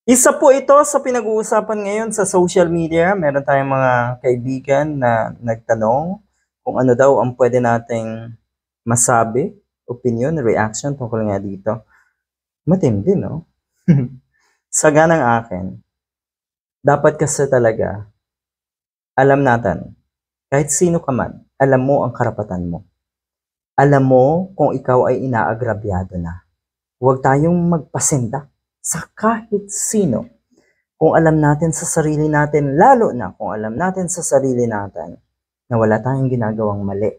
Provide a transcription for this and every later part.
Isa po ito sa pinag-uusapan ngayon sa social media. Meron tayong mga kaibigan na nagtanong kung ano daw ang pwede nating masabi, opinion, reaction tungkol nga dito. Matindi, no? Sa ganang akin, dapat kasi talaga, alam natin, kahit sino ka man, alam mo ang karapatan mo. Alam mo kung ikaw ay inaagrabyado na. Huwag tayong magpasindak sa kahit sino. Kung alam natin sa sarili natin, lalo na kung alam natin sa sarili natin na wala tayong ginagawang mali,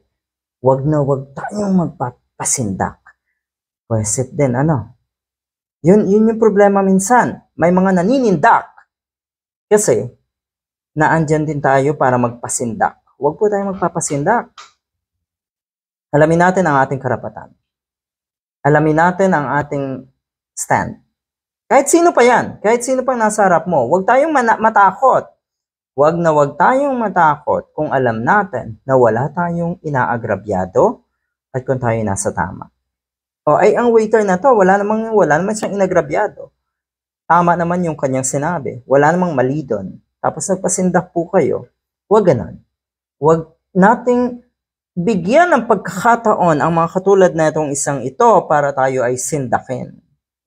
wag tayong magpapasindak. Pwesit din, ano? Yun yung problema minsan. May mga naninindak. Kasi, naandyan din tayo para magpasindak. Huwag po tayong magpapasindak. Alamin natin ang ating karapatan. Alamin natin ang ating stand. Kahit sino pa yan, kahit sino pa nasa harap mo, huwag tayong matakot. Huwag tayong matakot kung alam natin na wala tayong inaagrabyado at kung tayo nasa tama. O ay ang waiter na to, wala naman siyang inagrabyado. Tama naman yung kanyang sinabi. Wala namang mali doon. Tapos nagpasindak po kayo. Huwag ganon. Huwag nating bigyan ng pagkakataon ang mga katulad na itong isang ito para tayo ay sindakin.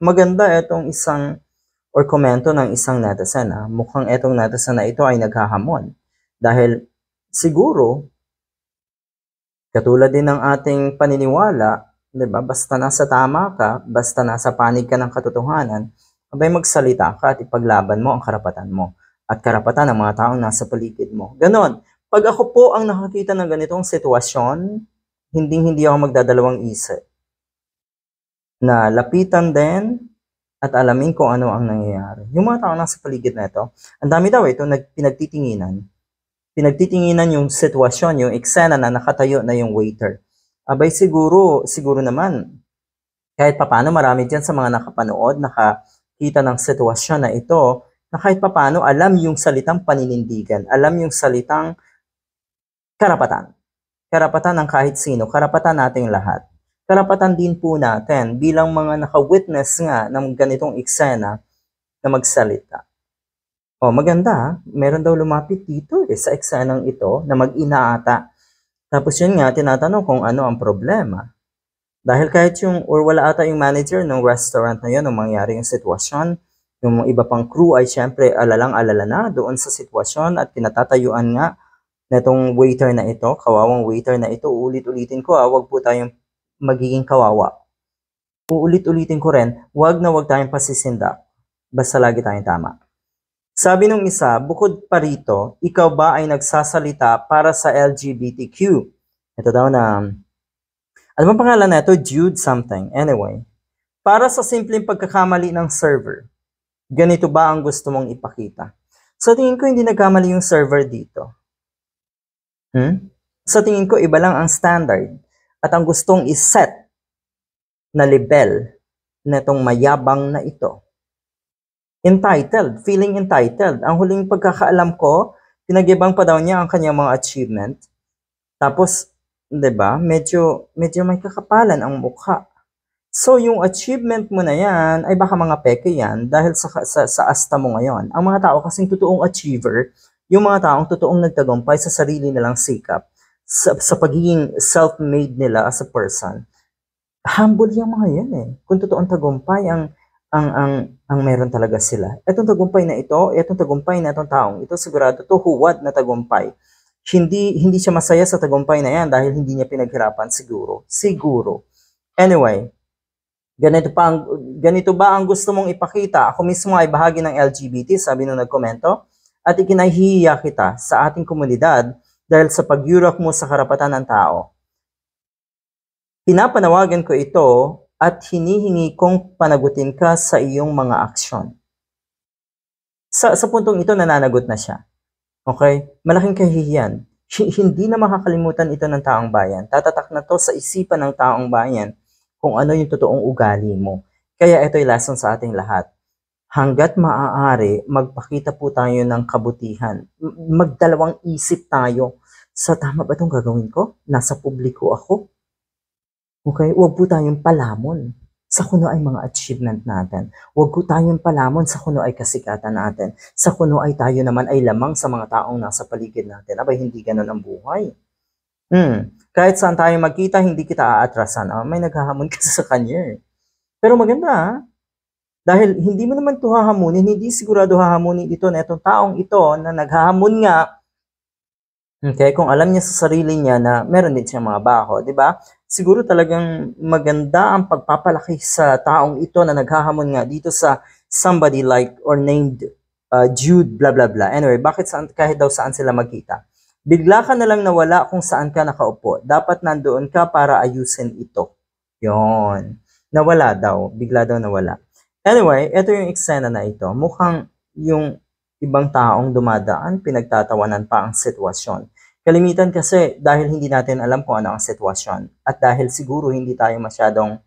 Maganda itong isang or komento ng isang netizen. Mukhang itong netizen na ito ay naghahamon. Dahil siguro, katulad din ng ating paniniwala, diba? Basta nasa tama ka, basta nasa panig ka ng katotohanan, abay magsalita ka at ipaglaban mo ang karapatan mo at karapatan ng mga taong nasa paligid mo. Ganon. Pag ako po ang nakakita ng ganitong sitwasyon, hindi ako magdadalawang isip. Na lapitan din at alamin kung ano ang nangyayari. Yung mga taong nasa paligid na ito, ang dami daw ito pinagtitinginan. Pinagtitinginan yung sitwasyon, yung eksena na nakatayo na yung waiter. Abay siguro naman, kahit papano marami dyan sa mga nakapanood, nakakita ng sitwasyon na ito, na kahit papano alam yung salitang paninindigan, alam yung salitang karapatan. Karapatan ng kahit sino, karapatan nating lahat. Karapatan din po natin bilang mga naka-witness nga ng ganitong eksena na magsalita. O maganda, meron daw lumapit dito sa eksenang ito na mag-ina ata. Tapos yun nga, tinatanong kung ano ang problema. Dahil kahit wala ata yung manager ng restaurant na yun, nung mangyari yung sitwasyon, yung iba pang crew ay syempre alalang-alala na doon sa sitwasyon at pinatatayuan nga netong waiter na ito, kawawang waiter na ito, ulit-ulitin ko, wag po tayong magiging kawawa. Uulit-ulitin ko rin, wag tayong pasisindak. Basta lagi tayong tama. Sabi nung isa, bukod pa rito, ikaw ba ay nagsasalita para sa LGBTQ? Ito daw na, ano bang pangalan na ito? Jude something. Anyway, para sa simpleng pagkakamali ng server, ganito ba ang gusto mong ipakita? Sa tingin ko, hindi nagkamali yung server dito. Sa tingin ko, iba lang ang standard. At ang gustong iset na label na itong mayabang na ito. Entitled, feeling entitled. Ang huling pagkakaalam ko, pinagyabang pa daw niya ang kanyang mga achievement. Tapos, 'di ba? Medyo may kakapalan ang mukha. So, yung achievement mo na yan, ay baka mga peke yan dahil sa asta mo ngayon. Ang mga tao kasing totoong achiever, yung mga taong totoong nagtagumpay sa sarili nilang sikap, sa pagiging self-made nila as a person. Humble yung mga yan eh. Kung totoong tagumpay ang meron talaga sila. Itong tagumpay na ito, itong tagumpay na itong taong ito, sigurado to huwad na tagumpay. Hindi siya masaya sa tagumpay na yan dahil hindi niya pinaghirapan siguro. Anyway, ganito ba ang gusto mong ipakita? Ako mismo ay bahagi ng LGBT, sabi nung nagkomento, at ikinahihiya kita sa ating komunidad dahil sa pagyurak mo sa karapatan ng tao. Pinapanawagan ko ito at hinihingi kong panagutin ka sa iyong mga aksyon. Sa puntong ito, nananagot na siya. Okay? Malaking kahihiyan. Hindi na makakalimutan ito ng taong bayan. Tatatak na to sa isipan ng taong bayan kung ano yung totoong ugali mo. Kaya ito'y lesson sa ating lahat. Hanggat maaari, magpakita po tayo ng kabutihan. Magdalawang isip tayo. Sa tama ba itong gagawin ko? Nasa publiko ako? Okay? Huwag po tayong palamon. sa kuno ay mga achievement natin. Huwag ko tayong palamon sa kuno ay kasikatan natin. Sa kuno ay tayo naman ay lamang sa mga taong nasa paligid natin. Abay, hindi ganun ang buhay. Kahit saan tayo magkita, hindi kita aatrasan. May naghahamon kasi sa kanya. Pero maganda, dahil hindi mo naman ito hahamunin, hindi sigurado hahamunin ito na itong taong ito na naghahamon nga. Okay, kung alam niya sa sarili niya na meron din siyang mga baho, di ba? Siguro talagang maganda ang pagpapalaki sa taong ito na naghahamon nga dito sa somebody like or named Jude, blah, blah, blah. Anyway, bakit kahit daw saan sila magkita? Bigla ka na lang nawala kung saan ka nakaupo. Dapat nandoon ka para ayusin ito. Yon. Nawala daw. Bigla daw nawala. Anyway, ito yung eksena na ito. Mukhang yung ibang taong dumadaan, pinagtatawanan pa ang sitwasyon. Kalimitan kasi dahil hindi natin alam kung ano ang sitwasyon. At dahil siguro hindi tayo masyadong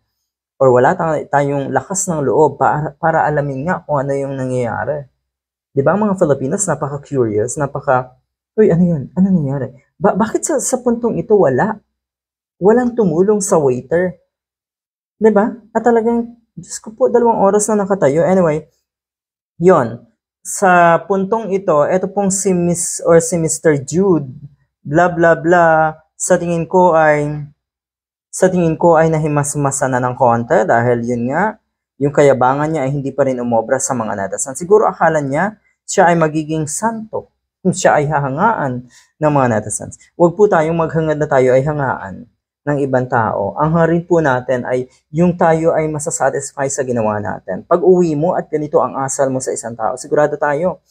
or wala tayong lakas ng loob para alamin nga kung ano yung nangyayari. Di ba mga Filipinos, napaka-curious, uy, ano yun? Ano nangyari? Bakit sa puntong ito walang tumulong sa waiter? Diba? At talagang, Diyos ko po, 2 oras na nakatayo. Anyway, yon. Sa puntong ito pong si Miss or si Mr. Jude, blah, blah, blah, sa tingin ko ay nahimasmasa na ng konti dahil yun nga, yung kayabangan niya ay hindi pa rin umobra sa mga natasan. Siguro akala niya, siya ay magiging santo. Siya ay hahangaan ng mga netizens. Huwag po tayong maghangad na tayo ay hangaan ng ibang tao. Ang hangarin po natin ay yung tayo ay masasatisfy sa ginawa natin. Pag uwi mo at ganito ang asal mo sa isang tao, sigurado tayo,